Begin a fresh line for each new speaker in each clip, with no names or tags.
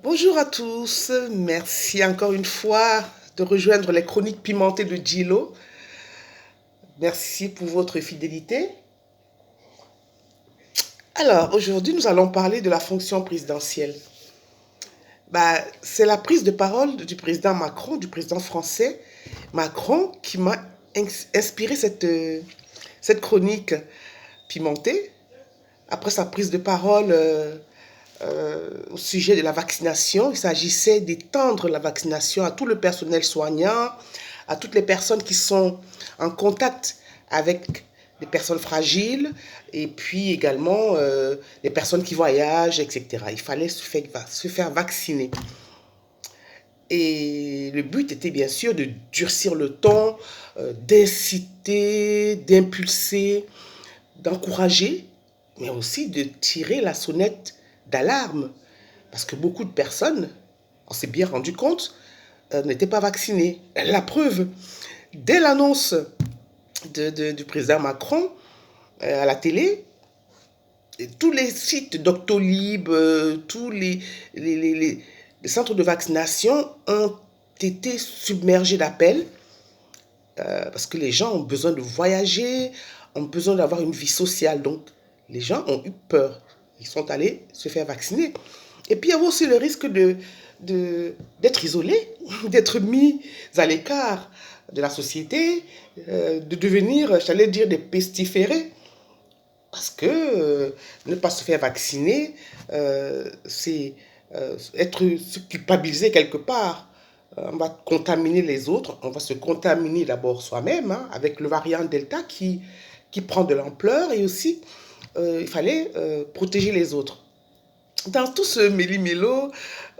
Bonjour à tous, merci encore une fois de rejoindre les chroniques pimentées de Gilo. Merci pour votre fidélité. Alors, aujourd'hui, nous allons parler de la fonction présidentielle. C'est la prise de parole du président Macron, du président français Macron, qui m'a inspiré cette chronique pimentée. Après sa prise de parole au sujet de la vaccination, il s'agissait d'étendre la vaccination à tout le personnel soignant, à toutes les personnes qui sont en contact avec des personnes fragiles et puis également les personnes qui voyagent, etc. Il fallait se faire vacciner. Et le but était bien sûr de durcir le ton, d'inciter, d'impulser, d'encourager, mais aussi de tirer la sonnette d'alarme. Parce que beaucoup de personnes, on s'est bien rendu compte, n'étaient pas vaccinées. La preuve, dès l'annonce du président Macron à la télé, tous les sites Doctolib, tous les centres de vaccination ont été submergés d'appels parce que les gens ont besoin de voyager, ont besoin d'avoir une vie sociale. Donc, les gens ont eu peur. Ils sont allés se faire vacciner. Et puis, il y a aussi le risque d'être isolé, d'être mis à l'écart de la société, de devenir, j'allais dire, des pestiférés. Parce que ne pas se faire vacciner, c'est être se culpabiliser quelque part. On va contaminer les autres, on va se contaminer d'abord soi-même, hein, avec le variant Delta qui prend de l'ampleur, et aussi il fallait protéger les autres. Dans tout ce méli-mélo,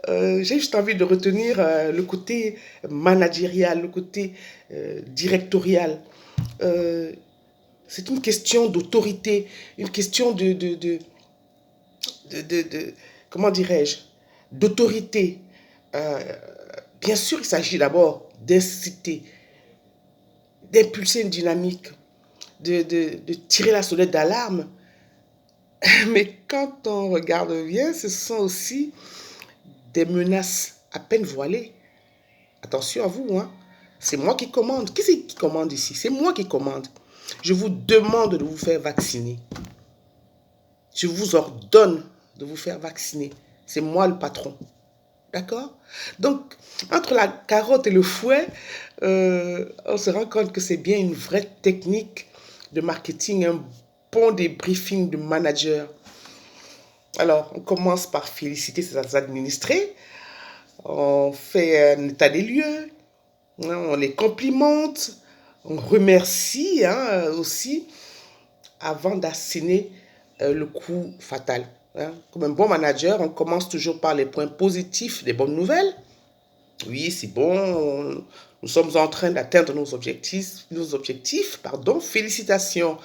j'ai juste envie de retenir le côté managérial, le côté directorial. C'est une question d'autorité, une question comment dirais-je, d'autorité. Euh, Bien sûr, il s'agit d'abord d'inciter, d'impulser une dynamique, de tirer la sonnette d'alarme. Mais quand on regarde bien, ce sont aussi des menaces à peine voilées. Attention à vous, hein. C'est moi qui commande. Qui c'est qui commande ici? C'est moi qui commande. Je vous demande de vous faire vacciner. Je vous ordonne de vous faire vacciner. C'est moi le patron. D'accord? Donc, entre la carotte et le fouet, on se rend compte que c'est bien une vraie technique de marketing, un bon débriefing de manager. Alors, on commence par féliciter ses administrés, on fait un état des lieux, hein, on les complimente, on remercie aussi avant d'asséner le coup fatal. Hein. Comme un bon manager, on commence toujours par les points positifs des bonnes nouvelles. Oui, c'est bon, nous sommes en train d'atteindre nos objectifs, pardon. Félicitations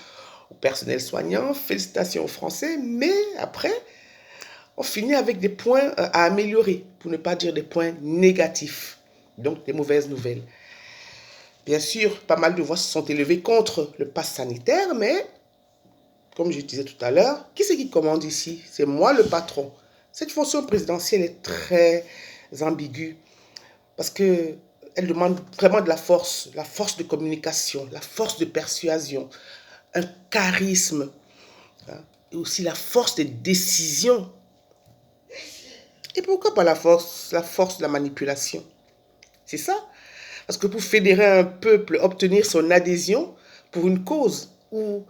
au personnel soignant, félicitations aux Français, mais après, on finit avec des points à améliorer, pour ne pas dire des points négatifs, donc des mauvaises nouvelles. Bien sûr, pas mal de voix se sont élevées contre le pass sanitaire, mais comme je disais tout à l'heure, qui c'est qui commande ici? C'est moi le patron. Cette fonction présidentielle est très ambiguë parce qu'elle demande vraiment de la force de communication, la force de persuasion, un charisme, hein, et aussi la force de décision. Et pourquoi pas la force de la manipulation? C'est ça. Parce que pour fédérer un peuple, obtenir son adhésion pour une cause ou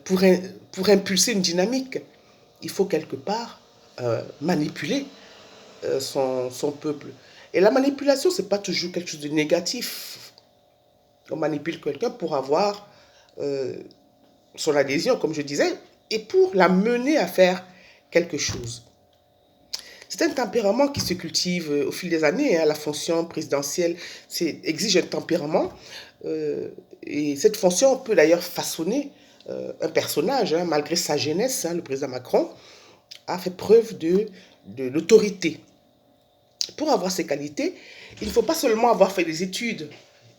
pour impulser une dynamique, il faut quelque part manipuler son peuple. Et la manipulation, ce n'est pas toujours quelque chose de négatif. On manipule quelqu'un pour avoir son adhésion, comme je disais, et pour la mener à faire quelque chose. C'est un tempérament qui se cultive au fil des années. Hein. La fonction présidentielle exige un tempérament. Et cette fonction peut d'ailleurs façonner un personnage. Hein. Malgré sa jeunesse, hein, le président Macron a fait preuve de l'autorité. Pour avoir ces qualités, il ne faut pas seulement avoir fait des études.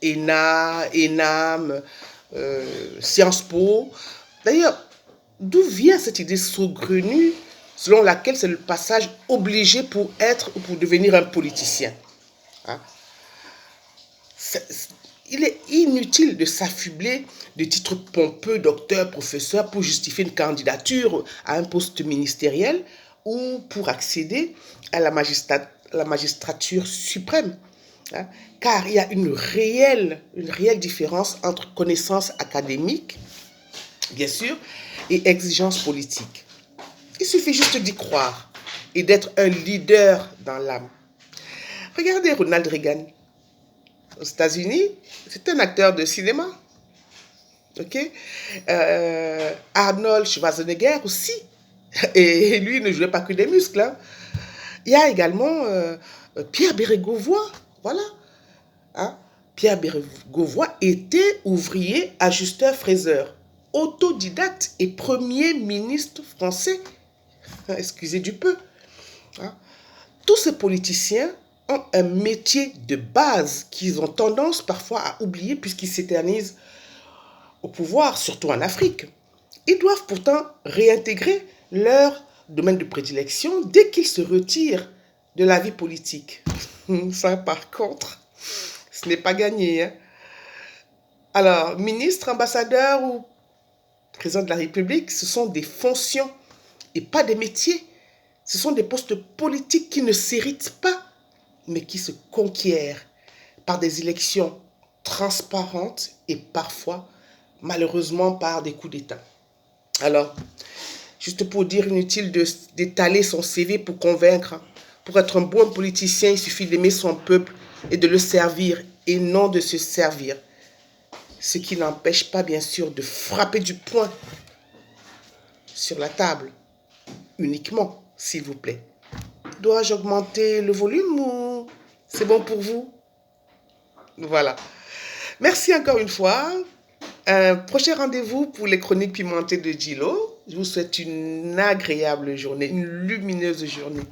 ENA, ENAM, Sciences Po. D'ailleurs, d'où vient cette idée saugrenue selon laquelle c'est le passage obligé pour être ou pour devenir un politicien. Hein? Il est inutile de s'affubler de titres pompeux, docteur, professeur, pour justifier une candidature à un poste ministériel ou pour accéder à la magistrature suprême. Hein, car il y a une réelle différence entre connaissances académiques, bien sûr, et exigences politiques. Il suffit juste d'y croire et d'être un leader dans l'âme. Regardez Ronald Reagan. Aux États-Unis, c'est un acteur de cinéma. Ok? Arnold Schwarzenegger aussi. Et lui ne jouait pas que des muscles. Hein. Il y a également Pierre Bérégovoy. Voilà. Hein? Pierre Bérégovoy était ouvrier ajusteur-fraiseur, autodidacte et premier ministre français. Excusez du peu. Hein? Tous ces politiciens ont un métier de base qu'ils ont tendance parfois à oublier puisqu'ils s'éternisent au pouvoir, surtout en Afrique. Ils doivent pourtant réintégrer leur domaine de prédilection dès qu'ils se retirent de la vie politique. Ça, par contre, ce n'est pas gagné. Hein? Alors, ministre, ambassadeur ou président de la République, ce sont des fonctions et pas des métiers. Ce sont des postes politiques qui ne s'héritent pas, mais qui se conquièrent par des élections transparentes et parfois, malheureusement, par des coups d'État. Alors, juste pour dire, inutile d'étaler son CV pour convaincre. Pour être un bon politicien, il suffit d'aimer son peuple et de le servir et non de se servir. Ce qui n'empêche pas, bien sûr, de frapper du poing sur la table. Uniquement, s'il vous plaît. Dois-je augmenter le volume ou c'est bon pour vous? Voilà. Merci encore une fois. Un prochain rendez-vous pour les chroniques pimentées de Gilo. Je vous souhaite une agréable journée, une lumineuse journée.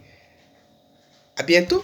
À bientôt.